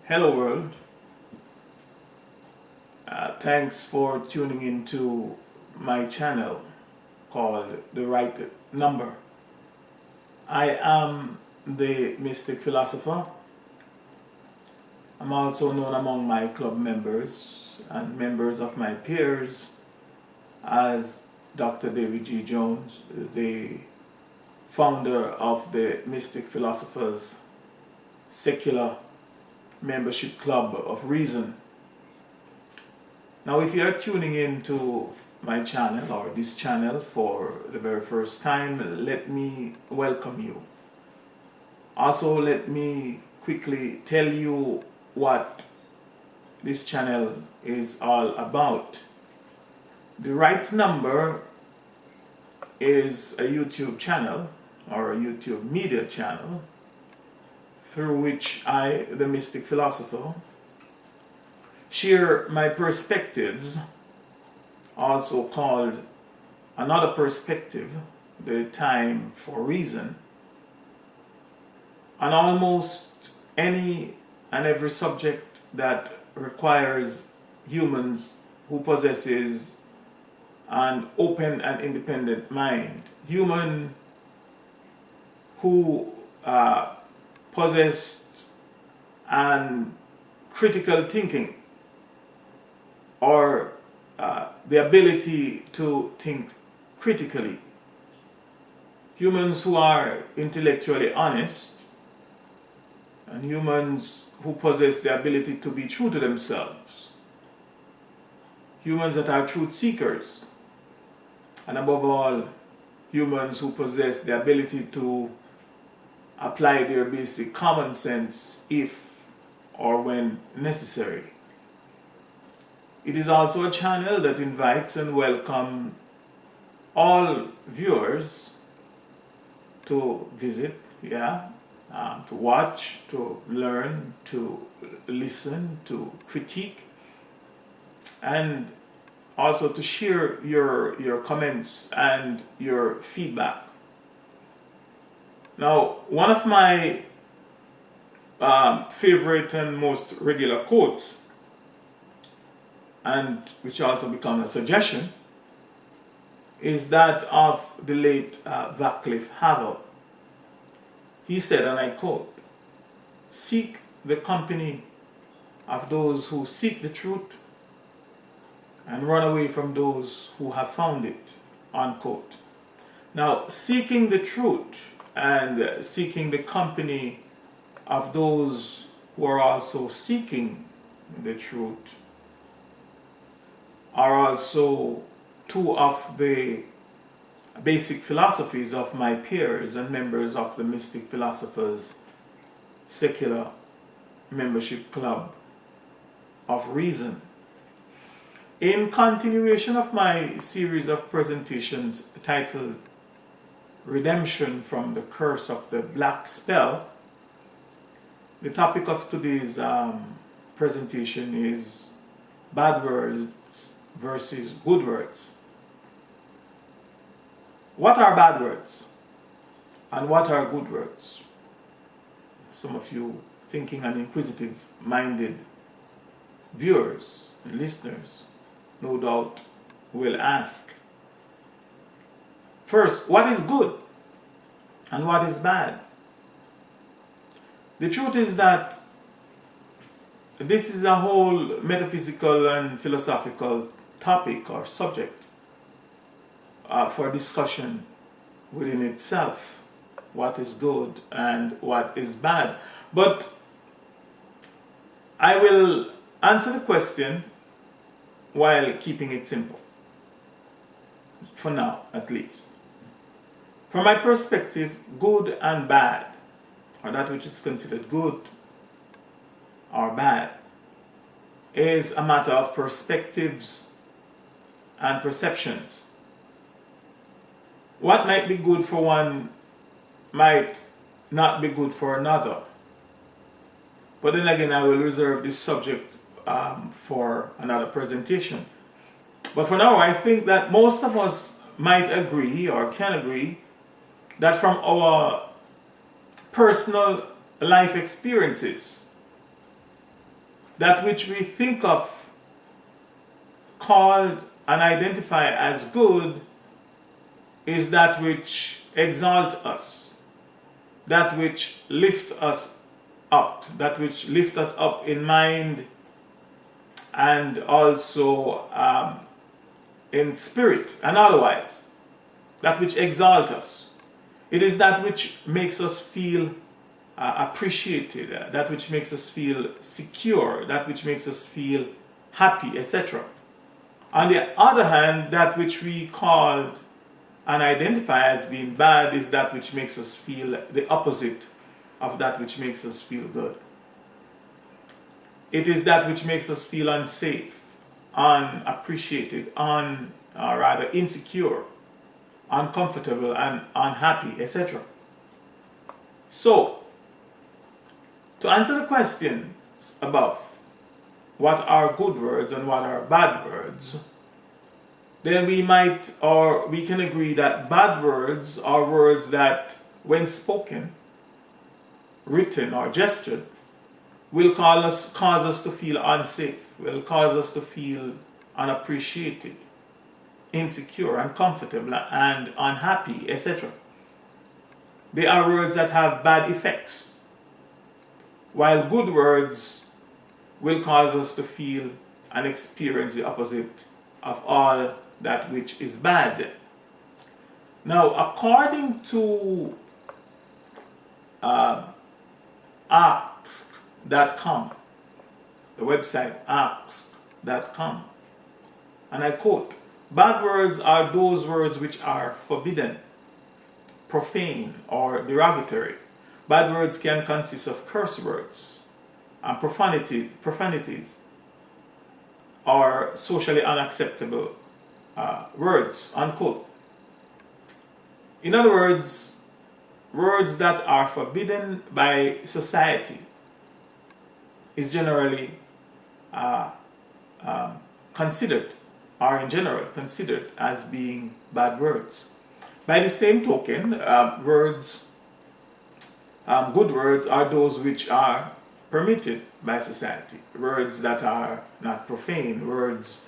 Hello world. Thanks for tuning into my channel called The Right Number. I am the Mystic Philosopher. I'm also known among my club members and members of my peers as Dr. David G. Jones, the founder of the Mystic Philosophers Secular Membership Club of Reason. Now, if you are tuning into my channel or this channel for the very first time, let me welcome you. Also, let me quickly tell you what this channel is all about. The Right Number is a YouTube channel or a YouTube media channel through which I, the Mystic Philosopher, share my perspectives, also called Another Perspective, the Time for Reason, on almost any and every subject that requires humans who possesses an open and independent mind, human who possessed an critical thinking or the ability to think critically. Humans who are intellectually honest and humans who possess the ability to be true to themselves. Humans that are truth seekers. And above all, humans who possess the ability to apply their basic common sense if or when necessary. It is also a channel that invites and welcomes all viewers to visit, to watch, to learn, to listen, to critique, and also to share your comments and your feedback. Now, one of my favorite and most regular quotes, and which also become a suggestion, is that of the late Václav Havel. He said, and I quote, "Seek the company of those who seek the truth and run away from those who have found it," unquote. Now, seeking the truth and seeking the company of those who are also seeking the truth are also two of the basic philosophies of my peers and members of the Mystic Philosophers Secular Membership Club of Reason. In continuation of my series of presentations titled Redemption from the Curse of the Black Spell, the topic of today's presentation is bad words versus good words. What are bad words and what are good words? Some of you thinking and inquisitive minded viewers and listeners no doubt will ask. First, what is good and what is bad? The truth is that this is a whole metaphysical and philosophical topic or subject for discussion within itself. What is good and what is bad? But I will answer the question while keeping it simple. For now, at least. From my perspective, good and bad, or that which is considered good or bad, is a matter of perspectives and perceptions. What might be good for one might not be good for another. But then again, I will reserve this subject for another presentation. But for now, I think that most of us might agree or can agree that from our personal life experiences, that which we think of, called, and identify as good is that which exalts us, that which lifts us up, that which lifts us up in mind and also in spirit and otherwise, that which exalts us. It is that which makes us feel appreciated, that which makes us feel secure, that which makes us feel happy, etc. On the other hand, that which we called and identify as being bad is that which makes us feel the opposite of that which makes us feel good. It is that which makes us feel unsafe, unappreciated, rather insecure, uncomfortable, and unhappy, etc. So, to answer the questions above, what are good words and what are bad words, then we can agree that bad words are words that, when spoken, written, or gestured, will cause us to feel unsafe, will cause us to feel unappreciated, insecure, uncomfortable, and unhappy, etc. They are words that have bad effects, while good words will cause us to feel and experience the opposite of all that which is bad. Now, according to ask.com, the website ask.com, and I quote, "Bad words are those words which are forbidden, profane, or derogatory. Bad words can consist of curse words and profanities, or socially unacceptable words," unquote. In other words, words that are forbidden by society is generally considered, or in general considered, as being bad words. By the same token, good words are those which are permitted by society. Words that are not profane, words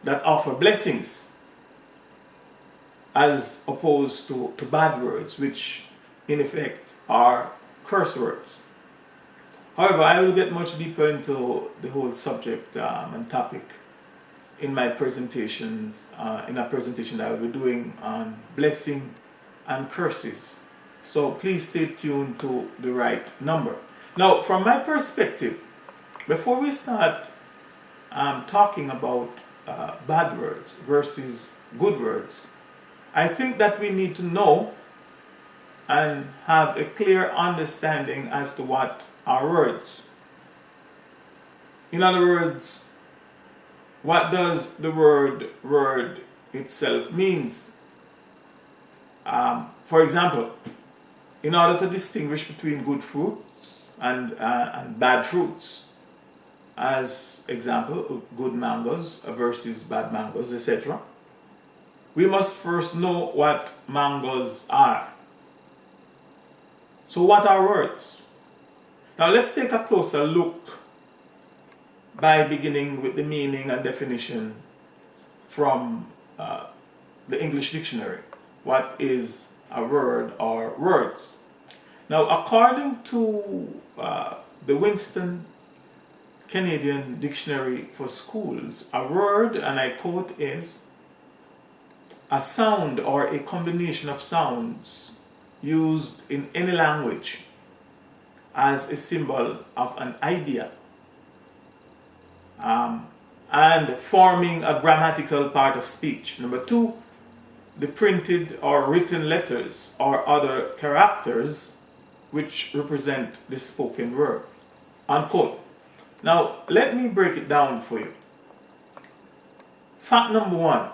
that offer blessings, as opposed to bad words, which in effect are curse words. However, I will get much deeper into the whole subject and topic in my presentations, in a presentation that I will be doing on blessing and curses. So please stay tuned to the right number. Now, from my perspective, before we start talking about bad words versus good words, I think that we need to know and have a clear understanding as to what are words. In other words, what does the word itself means? For example, in order to distinguish between good fruits and bad fruits, as example, good mangoes versus bad mangoes, etc., we must first know what mangoes are. So what are words? Now let's take a closer look by beginning with the meaning and definition from the English dictionary. What is a word or words? Now, according to the Winston Canadian Dictionary for Schools, a word, and I quote, is a sound or a combination of sounds used in any language as a symbol of an idea, and forming a grammatical part of speech. Number two, the printed or written letters or other characters which represent the spoken word, unquote. Now, let me break it down for you. Fact number one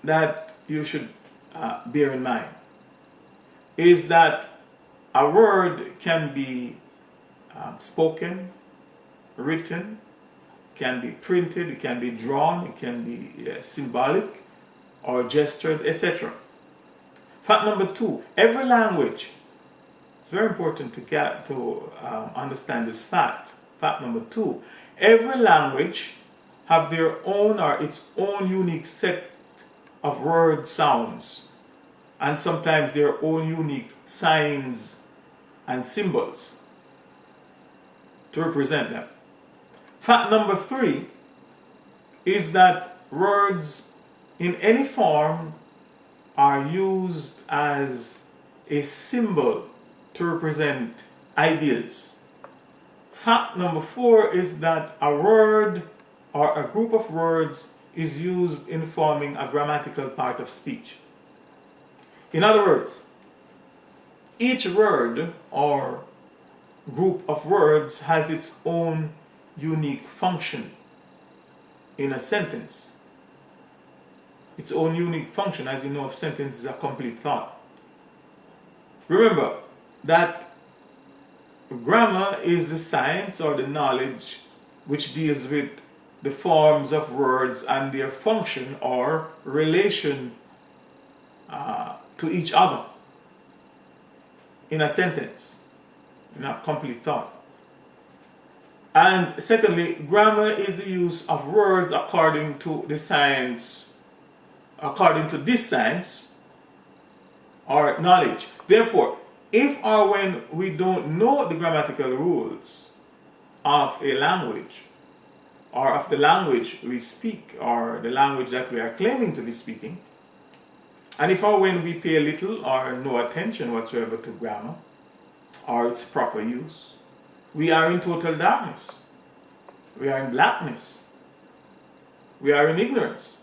that you should bear in mind is that a word can be spoken, written, can be printed, it can be drawn, it can be symbolic or gestured, etc. Fact number two, every language, it's very important to understand this fact. Fact number 2, every language have their own or its own unique set of word sounds and sometimes their own unique signs and symbols to represent them. Fact number 3 is that words in any form are used as a symbol to represent ideas. Fact number 4 is that a word or a group of words is used in forming a grammatical part of speech. In other words, each word or group of words has its own unique function in a sentence. Its own unique function, as you know, a sentence is a complete thought. Remember that grammar is the science or the knowledge which deals with the forms of words and their function or relation to each other in a sentence, in a complete thought. And secondly, grammar is the use of words according to this science or knowledge. Therefore, if or when we don't know the grammatical rules of a language, or of the language we speak, or the language that we are claiming to be speaking, and if or when we pay little or no attention whatsoever to grammar or its proper use, we are in total darkness. We are in blackness. We are in ignorance.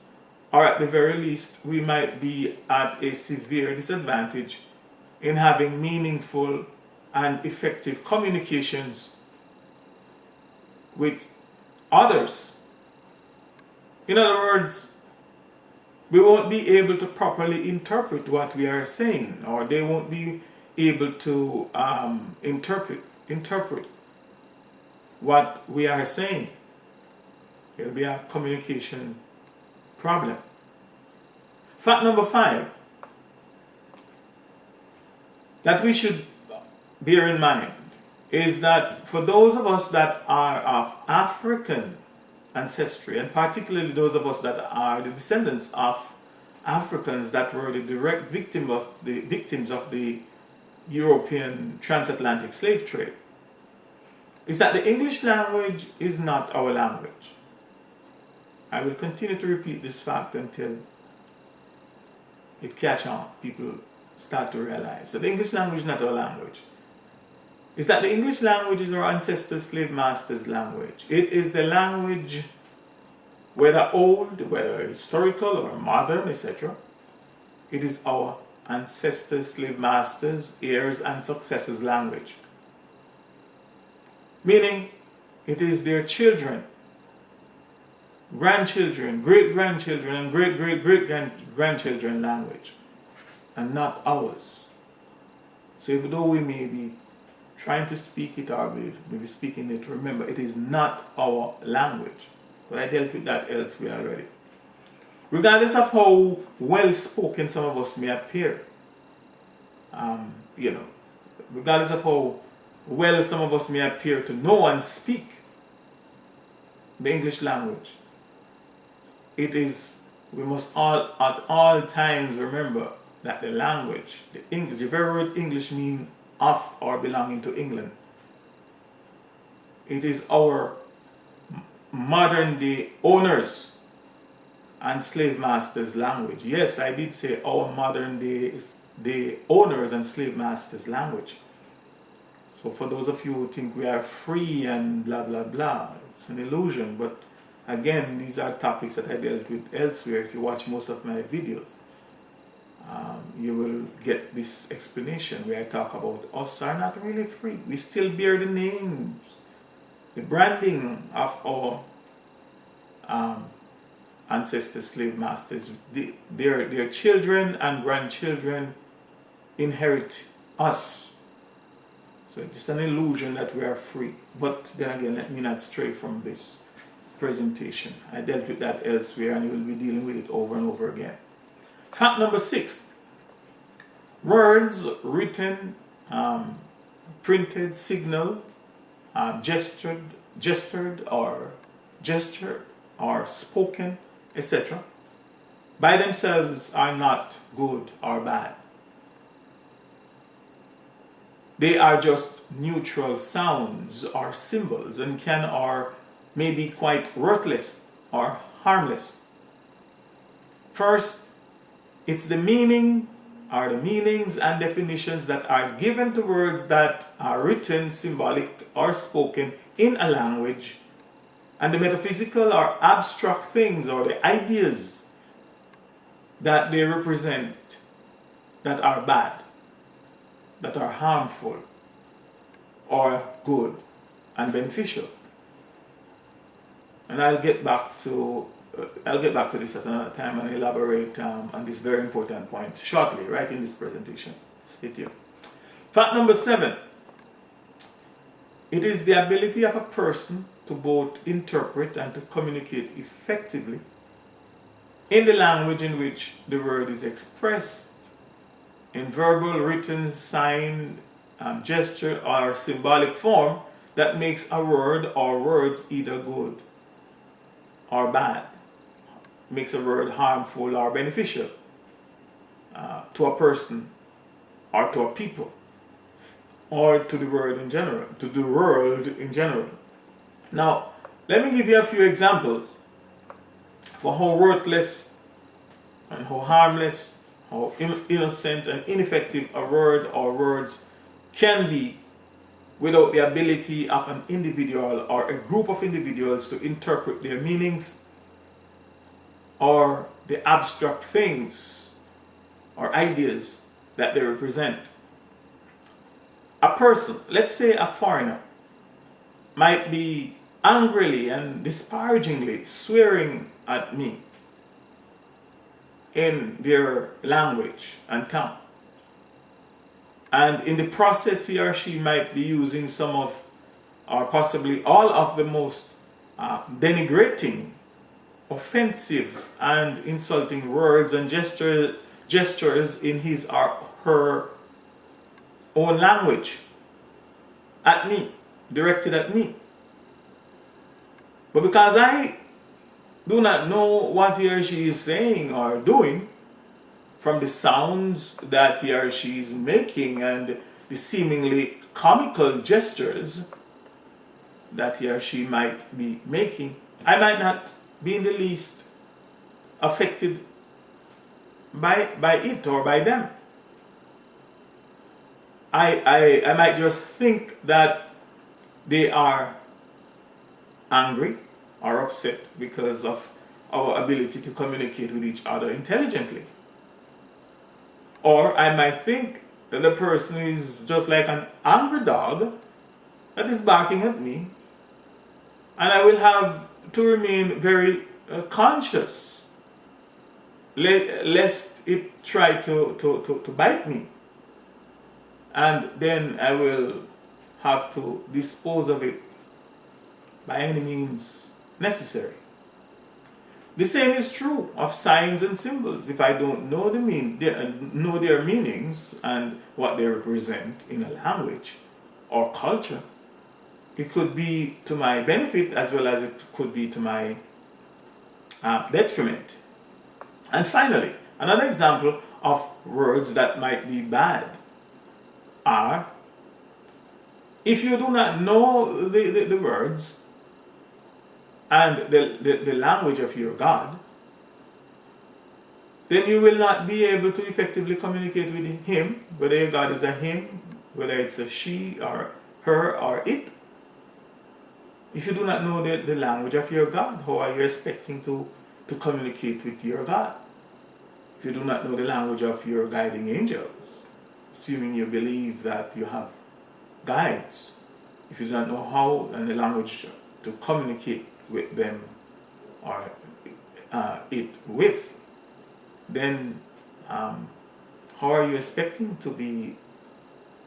Or at the very least, we might be at a severe disadvantage in having meaningful and effective communications with others. In other words, we won't be able to properly interpret what we are saying, or they won't be able to interpret what we are saying. It'll be a communication problem. Fact number 5 that we should bear in mind is that for those of us that are of African ancestry, and particularly those of us that are the descendants of Africans that were the direct victims of the European transatlantic slave trade, is that the English language is not our language. I will continue to repeat this fact until it catch on. People start to realize that the English language is not our language. Is that the English language is our ancestors' slave masters' language. It is the language, whether old, whether historical or modern, etc. It is our ancestors, slave masters, heirs, and successors' language. Meaning, it is their children, grandchildren, great-grandchildren, and great-great-great-grandchildren language, and not ours. So even though we may be trying to speak it or maybe speaking it, remember, it is not our language. But I dealt with that elsewhere already. Regardless of how well-spoken some of us may appear, regardless of how well some of us may appear to know and speak the English language, we must all at all times remember that the language, the English, the very word English means of or belonging to England. It is our modern day owners and slave masters' language. Yes, I did say our modern day owners and slave masters' language. So for those of you who think we are free and blah blah blah, it's an illusion. But again, these are topics that I dealt with elsewhere. If you watch most of my videos, you will get this explanation where I talk about us are not really free. We still bear the names, the branding of our ancestors, slave masters. Their children and grandchildren inherit us. So it's an illusion that we are free. But then again, let me not stray from this presentation. I dealt with that elsewhere, and you will be dealing with it over and over again. Fact number 6. Words written, printed, signaled, gestured, gestured or gesture or spoken, etc., by themselves are not good or bad. They are just neutral sounds or symbols and can or may be quite worthless or harmless. First, it's the meaning or the meanings and definitions that are given to words that are written, symbolic, or spoken in a language, and the metaphysical or abstract things or the ideas that they represent that are bad, that are harmful, or good and beneficial. And I'll get back to this at another time and elaborate on this very important point shortly, right in this presentation. Stay tuned. Fact number 7. It is the ability of a person to both interpret and to communicate effectively in the language in which the word is expressed, in verbal, written, sign, gesture, or symbolic form, that makes a word or words either good or bad, makes a word harmful or beneficial to a person or to a people or to the world in general, to the world in general. Now, let me give you a few examples for how worthless and how harmless, how innocent and ineffective a word or words can be without the ability of an individual or a group of individuals to interpret their meanings or the abstract things or ideas that they represent. A person, let's say a foreigner, might be angrily and disparagingly swearing at me in their language and tongue. And in the process, he or she might be using some of, or possibly all of the most denigrating, offensive, and insulting words and gestures in his or her own language at me, directed at me. But because I do not know what he or she is saying or doing, from the sounds that he or she is making and the seemingly comical gestures that he or she might be making, I might not be in the least affected by it or by them. I might just think that they are angry or upset because of our ability to communicate with each other intelligently. Or I might think that the person is just like an angry dog that is barking at me, and I will have to remain very conscious lest it try to bite me, and then I will have to dispose of it by any means necessary. The same is true of signs and symbols. If I don't know their meanings and what they represent in a language or culture, it could be to my benefit as well as it could be to my detriment. And finally, another example of words that might be bad are, if you do not know the words and the language of your God, then you will not be able to effectively communicate with him, whether your God is a him, whether it's a she or her or it. If you do not know the language of your God, how are you expecting to communicate with your God? If you do not know the language of your guiding angels, assuming you believe that you have guides, if you do not know how and the language to communicate with them or it with, then how are you expecting to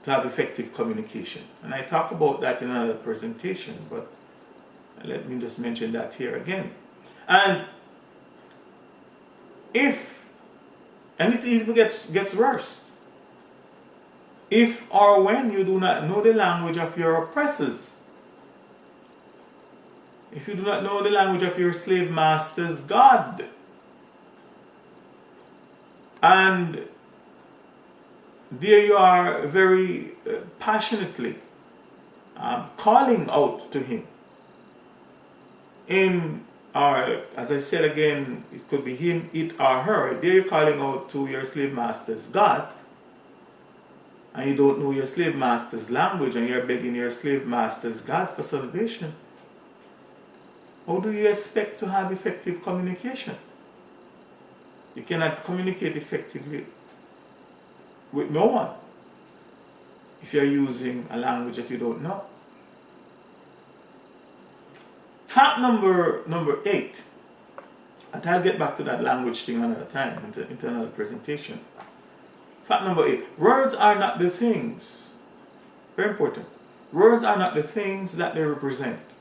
have effective communication? And I talk about that in another presentation, but let me just mention that here again. And it even gets worse. If or when you do not know the language of your oppressors, if you do not know the language of your slave master's God, and there you are very passionately calling out to him in, or as I said again, it could be him, it or her, there you're calling out to your slave master's God, and you don't know your slave master's language, and you're begging your slave master's God for salvation. How do you expect to have effective communication? You cannot communicate effectively with no one if you're using a language that you don't know. Fact number 8, and I'll get back to that language thing another time, into another presentation. Fact number 8, words are not the things, very important, words are not the things that they represent.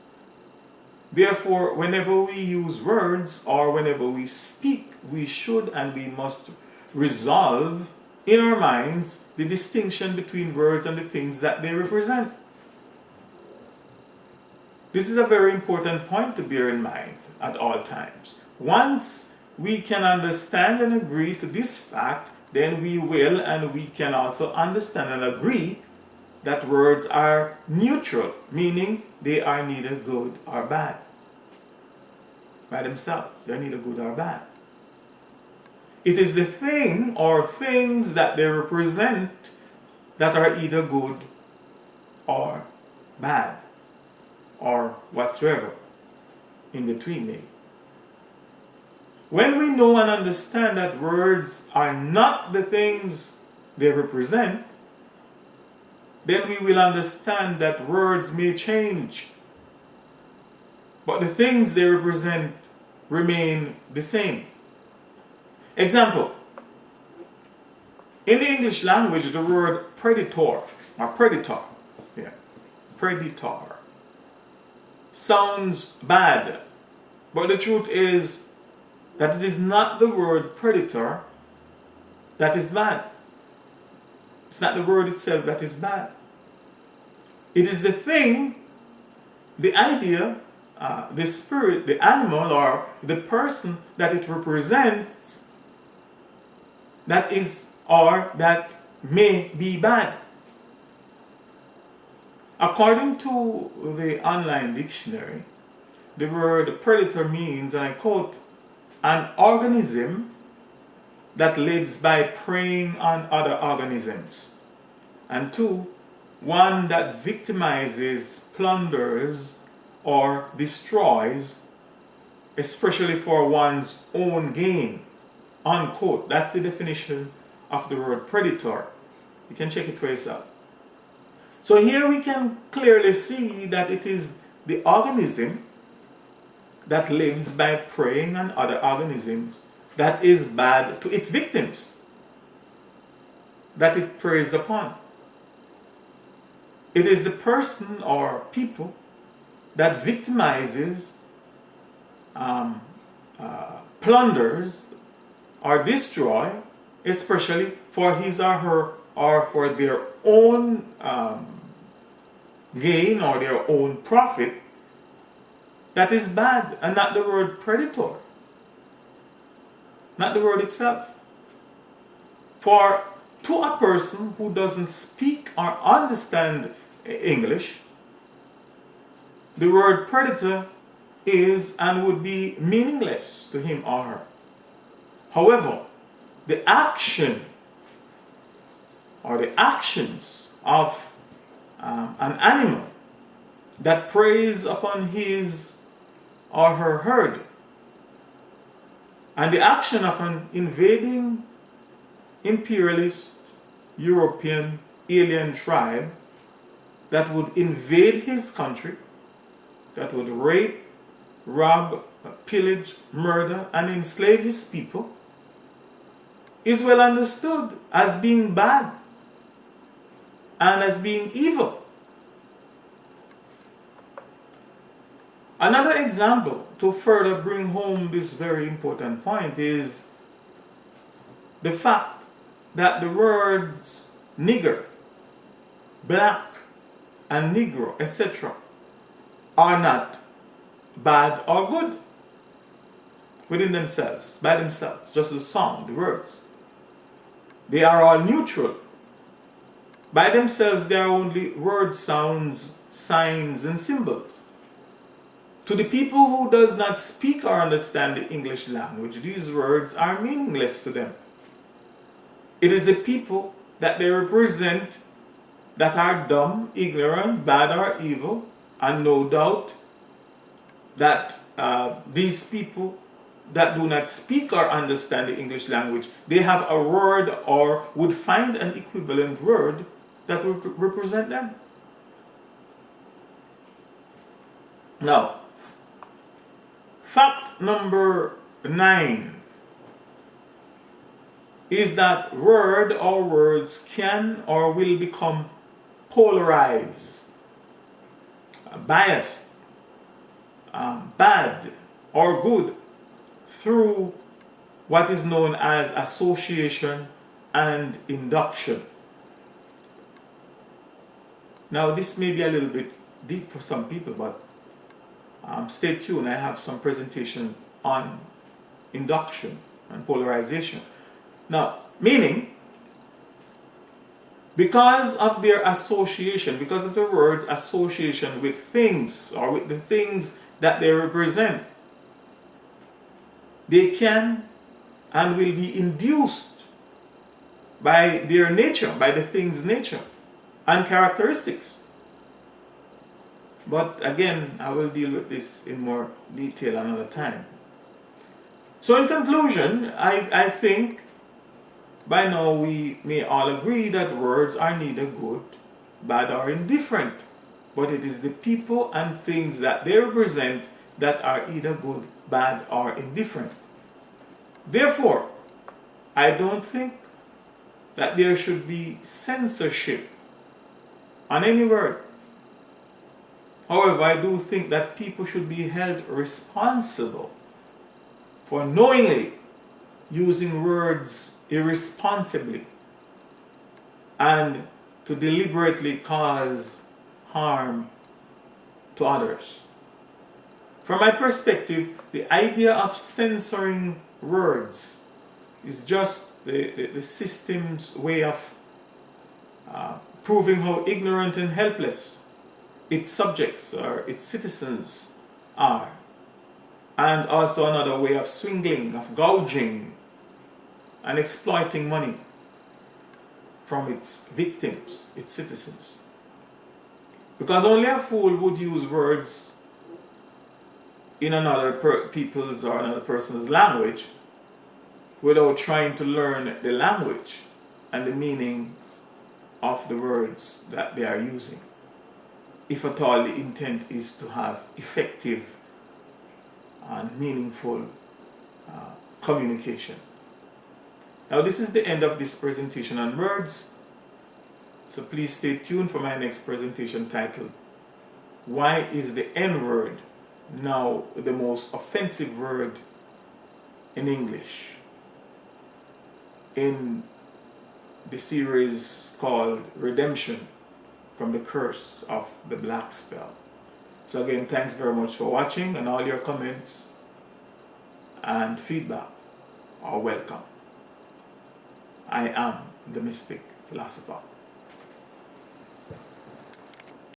Therefore, whenever we use words or whenever we speak, we should and we must resolve in our minds the distinction between words and the things that they represent. This is a very important point to bear in mind at all times. Once we can understand and agree to this fact, then we will and we can also understand and agree that words are neutral, meaning they are neither good or bad. By themselves, they're neither good or bad. It is the thing or things that they represent that are either good or bad, or whatsoever in between maybe. When we know and understand that words are not the things they represent, then we will understand that words may change, but the things they represent remain the same. Example, in the English language, the word predator, or predator, predator, sounds bad, but the truth is that it is not the word predator that is bad. It's not the word itself that is bad. It is the thing, the idea, the spirit, the animal, or the person that it represents that is or that may be bad. According to the online dictionary, the word predator means, and I quote, an organism that lives by preying on other organisms. And 2, one that victimizes, plunders, or destroys, especially for one's own gain. Unquote. That's the definition of the word predator. You can check it for yourself. So here we can clearly see that it is the organism that lives by preying on other organisms that is bad to its victims, that it preys upon. It is the person or people that victimizes, plunders, or destroy, especially for his or her or for their own gain or their own profit, that is bad, and not the word predator, not the word itself. For to a person who doesn't speak or understand English, the word predator is and would be meaningless to him or her. However, the action or the actions of an animal that preys upon his or her herd, and the action of an invading imperialist European alien tribe that would invade his country, that would rape, rob, pillage, murder, and enslave his people, is well understood as being bad and as being evil. Another example to further bring home this very important point is the fact that the words nigger, black, and negro, etc., are not bad or good within themselves, by themselves, just the sound, the words. They are all neutral. By themselves, they are only words, sounds, signs, and symbols. To the people who does not speak or understand the English language, these words are meaningless to them. It is the people that they represent that are dumb, ignorant, bad, or evil, and no doubt that these people that do not speak or understand the English language, they have a word or would find an equivalent word that would represent them. Now, fact number 9 is that word or words can or will become polarized, biased, bad, or good through what is known as association and induction. Now, this may be a little bit deep for some people, but stay tuned. I have some presentation on induction and polarization. Now, meaning, because of their association, because of the word's association with things or with the things that they represent, they can and will be induced by their nature, by the thing's nature and characteristics. But again, I will deal with this in more detail another time. So in conclusion, I think by now we may all agree that words are neither good, bad, or indifferent, but it is the people and things that they represent that are either good, bad, or indifferent. Therefore, I don't think that there should be censorship on any word. However, I do think that people should be held responsible for knowingly using words irresponsibly and to deliberately cause harm to others. From my perspective, the idea of censoring words is just the system's way of proving how ignorant and helpless its subjects or its citizens are. And also another way of swindling, of gouging and exploiting money from its victims, its citizens. Because only a fool would use words in another people's or another person's language without trying to learn the language and the meanings of the words that they are using, if at all the intent is to have effective and meaningful communication. Now, this is the end of this presentation on words, so please stay tuned for my next presentation titled, Why is the N-word now the most offensive word in English? In the series called Redemption from the Curse of the Black Spell. So again, thanks very much for watching, and all your comments and feedback are welcome. I am the Mystic Philosopher.